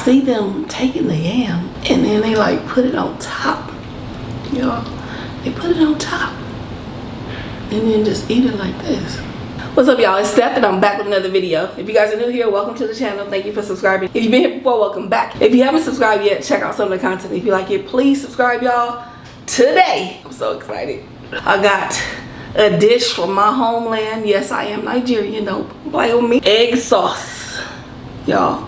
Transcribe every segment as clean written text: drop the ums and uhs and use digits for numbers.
see them taking the yam and then they like put it on top. Y'all, they put it on top and then just eat it like this. What's up, y'all? It's Steph and I'm back with another video. If you guys are new here, welcome to the channel. Thank you for subscribing. If you've been here before, welcome back. If you haven't subscribed yet, check out some of the content. If you like it, please subscribe, y'all. Today, I'm so excited. I got a dish from my homeland. Yes, I am Nigerian. Don't play with me. Egg sauce, y'all.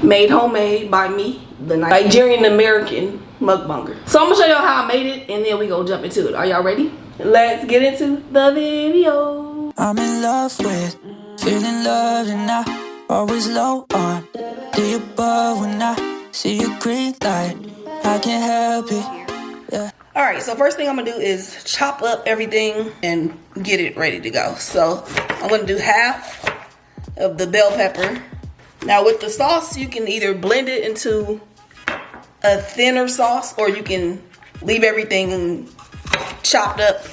Made homemade by me, the Nigerian American mukbanger. So I'm gonna show y'all how I made it and then we gonna jump into it. Are y'all ready? Let's get into the video. I'm in love with feeling loved and I always low on the above when I see a green light. I can't help it. Yeah. Alright, so first thing I'm gonna do is chop up everything and get it ready to go. So I'm gonna do half of the bell pepper. Now with the sauce, you can either blend it into a thinner sauce or you can leave everything chopped up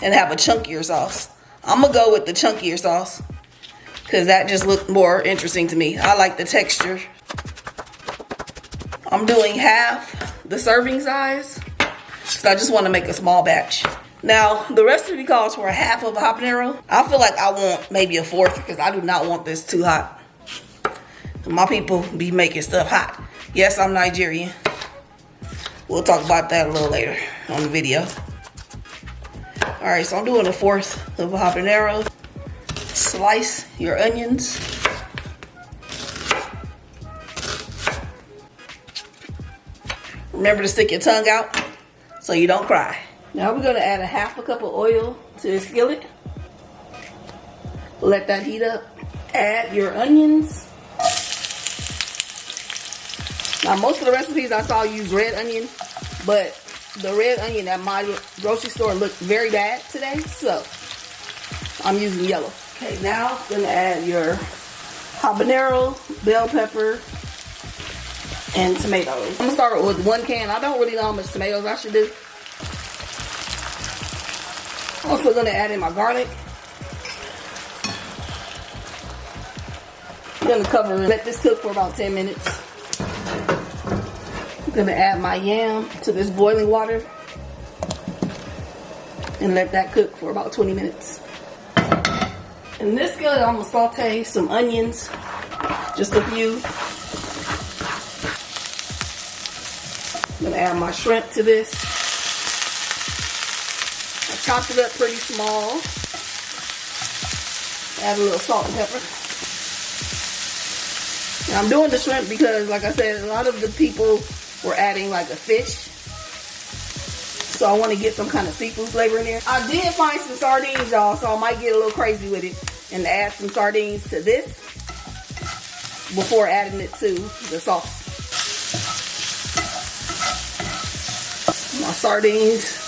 and have a chunkier sauce. I'm gonna go with the chunkier sauce because that just looked more interesting to me. I like the texture. I'm doing half the serving size because I just want to make a small batch. Now the recipe calls for a half of a habanero. I feel like I want maybe a fourth because I do not want this too hot. My people be making stuff hot. Yes, I'm Nigerian. We'll talk about that a little later on the video. Alright, so I'm doing a fourth of a habanero. Slice your onions. Remember to stick your tongue out so you don't cry. Now we're gonna add a half a cup of oil to the skillet. Let that heat up. Add your onions. Now, most of the recipes I saw use red onion, but the red onion at my grocery store looked very bad today, so I'm using yellow. Okay, now I'm gonna add your habanero, bell pepper, and tomatoes. I'm gonna start with 1 can. I don't really know how much tomatoes I should do. Also gonna add in my garlic. I'm gonna cover and let this cook for about 10 minutes. I'm gonna add my yam to this boiling water and let that cook for about 20 minutes. In this skillet, I'm gonna saute some onions, just a few. I'm gonna add my shrimp to this. I chopped it up pretty small. Add a little salt and pepper. Now I'm doing the shrimp because, like I said, a lot of the people were adding like a fish. So I want to get some kind of seafood flavor in there. I did find some sardines, y'all, so I might get a little crazy with it and add some sardines to this before adding it to the sauce. My sardines.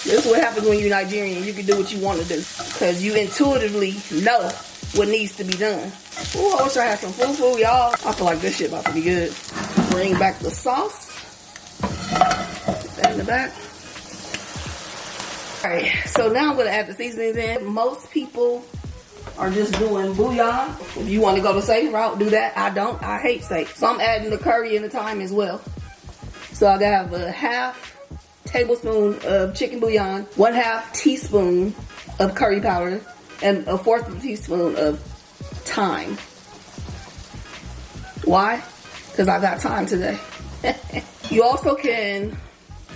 This is what happens when you're Nigerian. You can do what you want to do because you intuitively know what needs to be done. Ooh, I wish I had some fufu, y'all. I feel like this shit about to be good. Bring back the sauce. Put that in the back. Alright, so now I'm going to add the seasonings in. Most people are just doing bouillon. If you want to go the safe route, do that. I don't. I hate steak. So I'm adding the curry and the thyme as well. So I have a half tablespoon of chicken bouillon, 1/2 teaspoon of curry powder, and a 1/4 teaspoon of thyme. Why? Because I got time today. You also can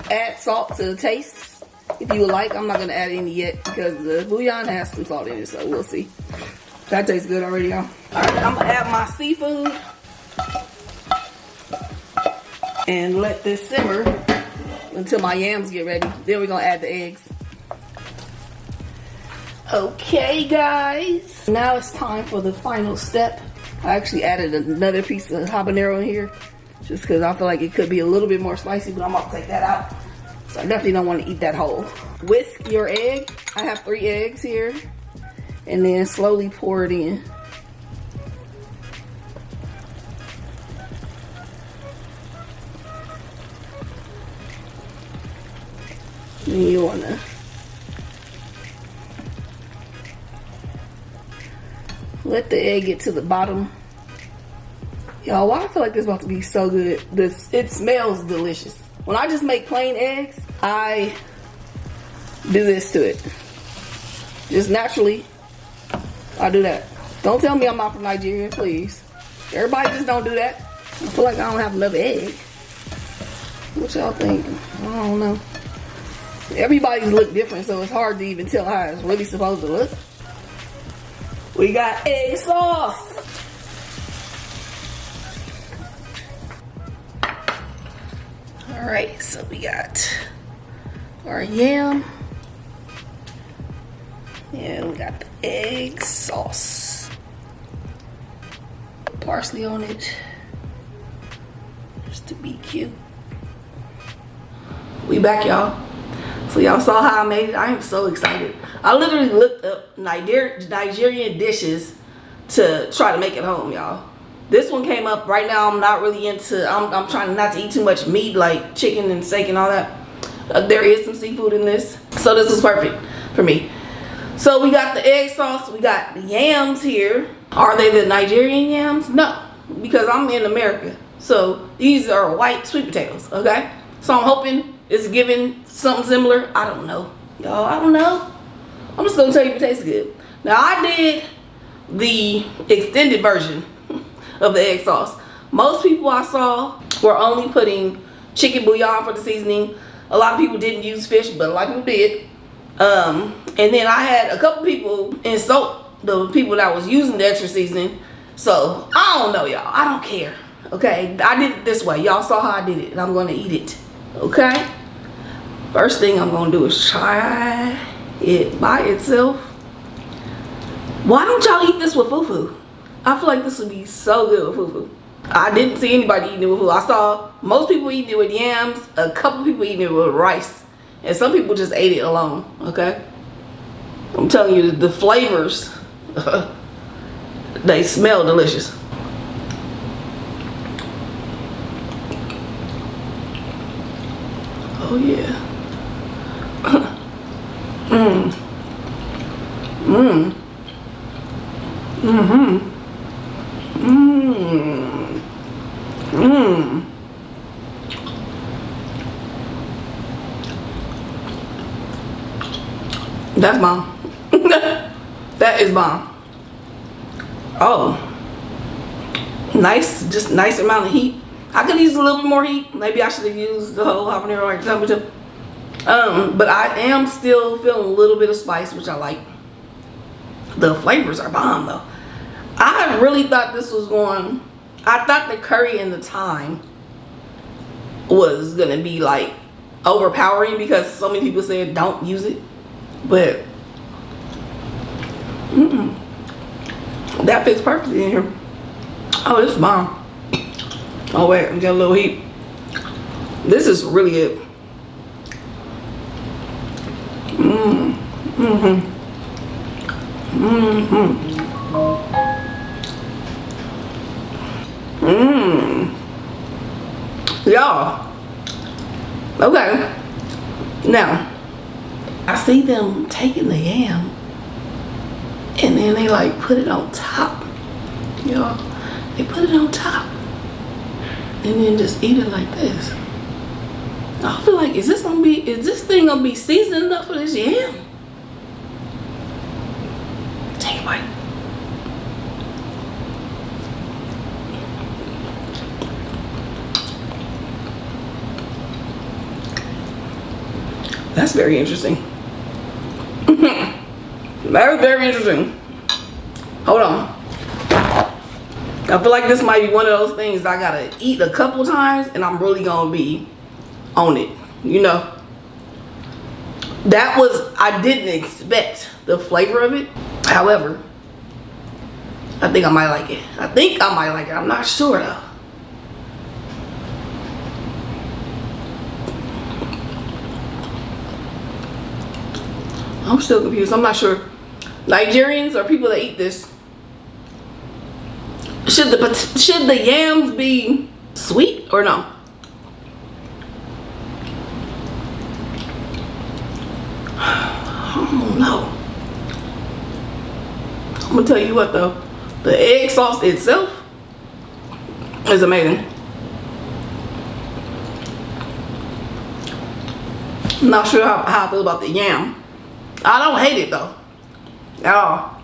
add salt to the taste if you would like. I'm not going to add any yet because the bouillon has some salt in it, so we'll see. That tastes good already, y'all. Alright, I'm going to add my seafood and let this simmer until my yams get ready. Then we're going to add the eggs. Okay, guys. Now it's time for the final step. I actually added another piece of habanero in here just because I feel like it could be a little bit more spicy, but I'm going to take that out. So I definitely don't want to eat that whole. Whisk your egg. I have 3 eggs here. And then slowly pour it in. And you want to Let the egg get to the bottom. Y'all, why I feel like this is about to be so good. It smells delicious. When I just make plain eggs, I do this to it. Just naturally, I do that. Don't tell me I'm not from Nigeria, please. Everybody just don't do that. I feel like I don't have enough egg. What y'all think? I don't know. Everybody's look different, so it's hard to even tell how it's really supposed to look. We got egg sauce. Alright, so we got our yam. And we got the egg sauce. Parsley on it. Just to be cute. We back, y'all. So y'all saw how I made it. I am so excited. I literally looked up Nigerian dishes to try to make it home, y'all. This one came up. Right now I'm not really into, I'm trying not to eat too much meat, like chicken and steak and all that. There is some seafood in this, so this is perfect for me. So we got the egg sauce, we got the yams here. Are they the Nigerian yams? No, because I'm in America. So these are white sweet potatoes, okay? So I'm hoping it's giving something similar. I don't know, y'all, I don't know. I'm just gonna tell you if it tastes good. Now I did the extended version of the egg sauce. Most people I saw were only putting chicken bouillon for the seasoning. A lot of people didn't use fish, but a lot of people did. And then I had a couple people insult the people that was using the extra seasoning. So I don't know, y'all. I don't care. Okay, I did it this way. Y'all saw how I did it, and I'm gonna eat it. Okay. First thing I'm gonna do is try it by itself. Why don't y'all eat this with fufu? I feel like this would be so good with fufu. I didn't see anybody eating it with fufu. I saw most people eating it with yams, a couple people eating it with rice, and some people just ate it alone, okay? I'm telling you, the flavors, they smell delicious. Oh yeah. Mmm. Mmm. Mm-hmm. Mmm. Mmm. That's bomb. That is bomb. Oh. Nice, just nice amount of heat. I could use a little bit more heat. Maybe I should have used the whole habanero like temperature. But I am still feeling a little bit of spice, which I like. The flavors are bomb though. I really thought this was going, I thought the curry and the thyme was gonna be like overpowering because so many people said don't use it. But that fits perfectly in here. Oh, this is bomb. Oh wait, I'm getting a little heat. This is really good. Y'all. Okay. Now, I see them taking the yam and then they like put it on top. Y'all, they put it on top and then just eat it like this. I feel like, is this thing gonna be seasoned enough for this yam? Take a bite. That's very interesting. Very, very interesting. Hold on. I feel like this might be one of those things I gotta eat a couple times and I'm really gonna be on it, you know. That was, I didn't expect the flavor of it. However, I think I might like it. I think I might like it. I'm not sure though. I'm still confused. I'm not sure. Nigerians or people that eat this, should the yams be sweet or no? I don't know. I'm gonna tell you what though. The egg sauce itself is amazing. I'm not sure how I feel about the yam. I don't hate it though, at all.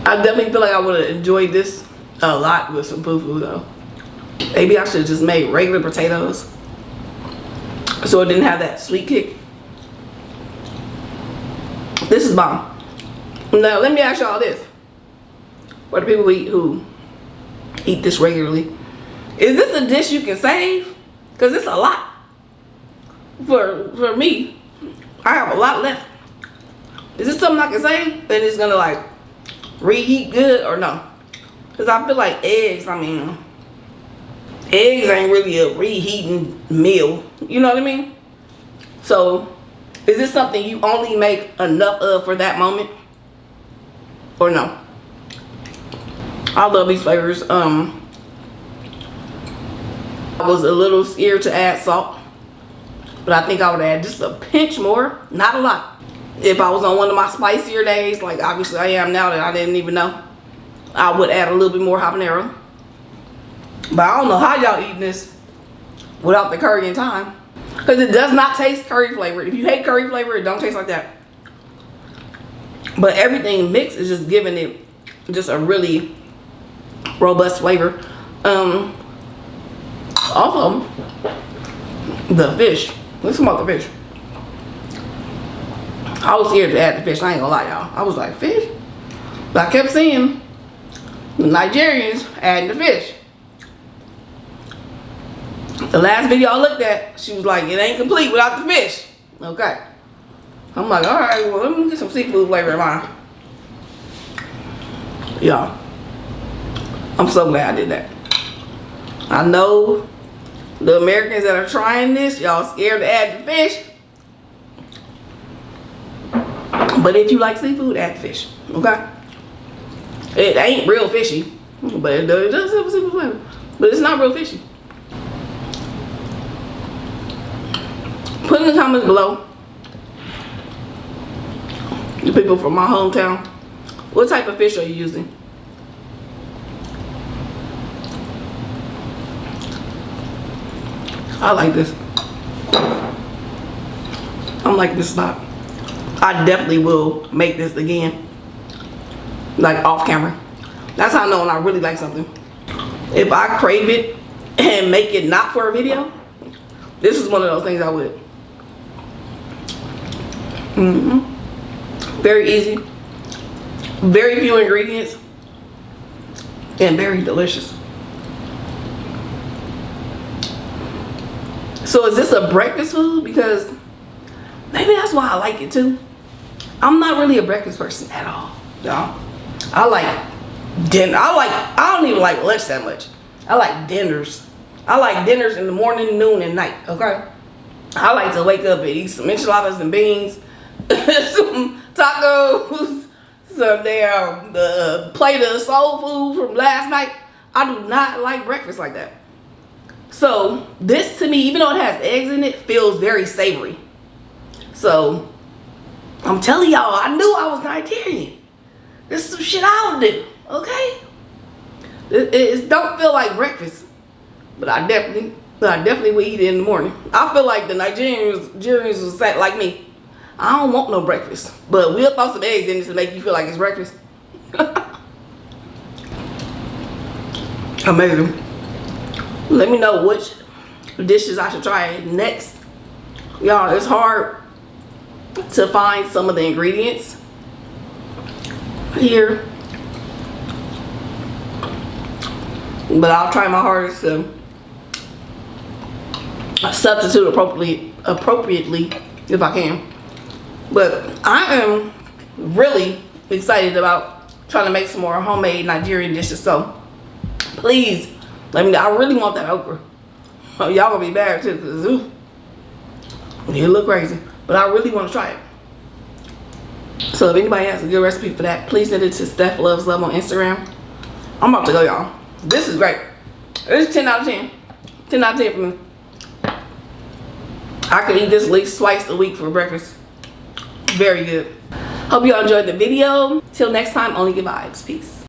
I definitely feel like I would have enjoyed this a lot with some fufu though. Maybe I should have just made regular potatoes so it didn't have that sweet kick. This is bomb. Now let me ask y'all this. For the people who eat this regularly, is this a dish you can save? Because it's a lot. For me, I have a lot left. Is this something I can save and it's gonna like reheat good or no? Because I feel like eggs, I mean, eggs ain't really a reheating meal. You know what I mean? So, is this something you only make enough of for that moment? Or no? I love these flavors. I was a little scared to add salt, but I think I would add just a pinch more, not a lot. If I was on one of my spicier days, like obviously I am now that I didn't even know, I would add a little bit more habanero. But I don't know how y'all eating this without the curry and thyme, because it does not taste curry flavored. If you hate curry flavor, it don't taste like that. But everything mixed is just giving it just a really robust flavor. Also, the fish. Let's talk about the fish. I was scared to add the fish. I ain't gonna lie, y'all. I was like, fish? But I kept seeing the Nigerians adding the fish. The last video I looked at, she was like, it ain't complete without the fish. Okay. I'm like, all right, well, let me get some seafood flavor in mine. Y'all, I'm so glad I did that. I know the Americans that are trying this, y'all scared to add the fish. But if you like seafood, add the fish, okay? It ain't real fishy, but it does have a seafood flavor. But it's not real fishy. Put in the comments below, the people from my hometown, what type of fish are you using? I like this. I'm liking this a lot. I definitely will make this again, like off camera. That's how I know when I really like something. If I crave it and make it not for a video, this is one of those things I would. Very easy, very few ingredients, and very delicious. So is this a breakfast food? Because maybe that's why I like it too. I'm not really a breakfast person at all, y'all. I like dinner. I don't even like lunch that much. I like dinners. I like dinners in the morning, noon, and night, okay? I like to wake up and eat some enchiladas and beans, some tacos, some damn plate of soul food from last night. I do not like breakfast like that. So this to me, even though it has eggs in it, feels very savory. So I'm telling y'all, I knew I was Nigerian. This is some shit I would do, okay? It don't feel like breakfast, but I definitely would eat it in the morning. I feel like the Nigerians was like me. I don't want no breakfast, but we'll throw some eggs in it to make you feel like it's breakfast. Amazing. Let me know which dishes I should try next. Y'all, it's hard to find some of the ingredients here, but I'll try my hardest to substitute appropriately if I can. But I am really excited about trying to make some more homemade Nigerian dishes. So please let me know. I really want that okra. Oh, y'all gonna be bad too, because it look crazy. But I really want to try it. So if anybody has a good recipe for that, please send it to Steph Loves Love on Instagram. I'm about to go, y'all. This is great. It's 10 out of 10. 10 out of 10 for me. I could eat this at least twice a week for breakfast. Very good. Hope y'all enjoyed the video. Till next time, only good vibes. Peace.